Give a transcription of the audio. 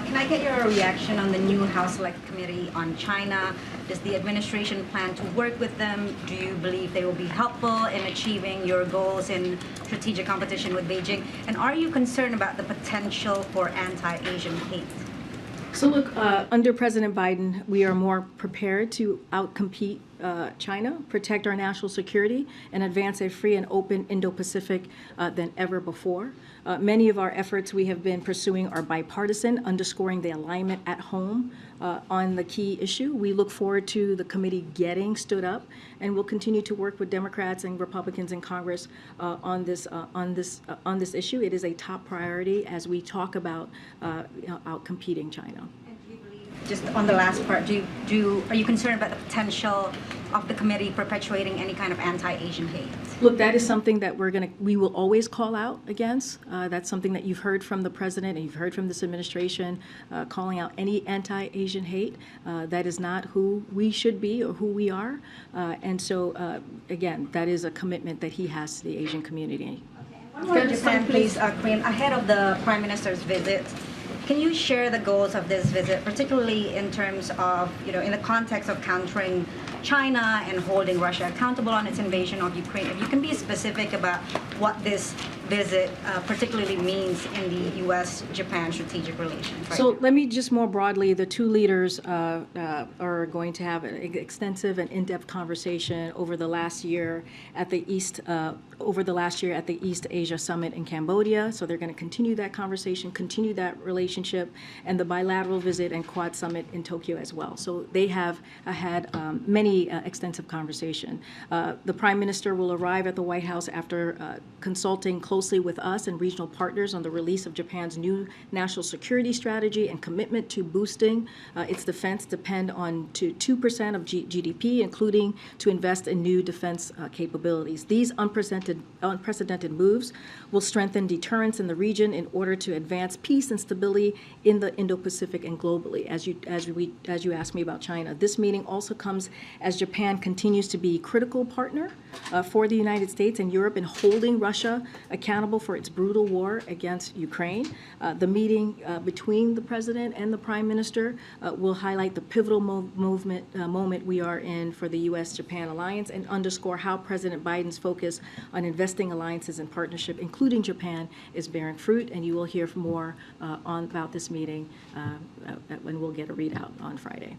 Can I get your reaction on the new House Select Committee on China? Does the administration plan to work with them? Do you believe they will be helpful in achieving your goals in strategic competition with Beijing? And are you concerned about the potential for anti-Asian hate? So look, under President Biden, we are more prepared to outcompete China, protect our national security, and advance a free and open Indo-Pacific than ever before. Many of our efforts we have been pursuing are bipartisan, underscoring the alignment at home on the key issue. We look forward to the committee getting stood up, and we'll continue to work with Democrats and Republicans in Congress on this issue. It is a top priority as we talk about outcompeting China. Just on the last part, are you concerned about the potential of the committee perpetuating any kind of anti-Asian hate? Look, that is something that we will always call out against. That's something that you've heard from the president and you've heard from this administration, calling out any anti-Asian hate. That is not who we should be or who we are. And so, again, that is a commitment that he has to the Asian community. One more Japan, please, Karine. Ahead of the Prime Minister's visit, can you share the goals of this visit, particularly in terms of, in the context of countering China and holding Russia accountable on its invasion of Ukraine? If you can be specific about what this visit particularly means in the U.S.-Japan strategic relations. Right So now. let me just more broadly, the two leaders are going to have an extensive and in-depth conversation over the last year at the East Asia Summit in Cambodia. So they're going to continue that conversation, continue that relationship, and the bilateral visit and Quad Summit in Tokyo as well. So they have had many extensive conversation. The Prime Minister will arrive at the White House after consulting closely with us and regional partners on the release of Japan's new national security strategy and commitment to boosting its defense depend on to 2% of GDP, including to invest in new defense capabilities. These unprecedented moves will strengthen deterrence in the region in order to advance peace and stability in the Indo-Pacific and globally. As you asked me about China, this meeting also comes as Japan continues to be a critical partner for the United States and Europe in holding Russia accountable for its brutal war against Ukraine. The meeting between the President and the Prime Minister will highlight the pivotal moment we are in for the U.S.-Japan alliance and underscore how President Biden's focus on investing alliances and partnership, including Japan, is bearing fruit. And you will hear more about this meeting when we'll get a readout on Friday.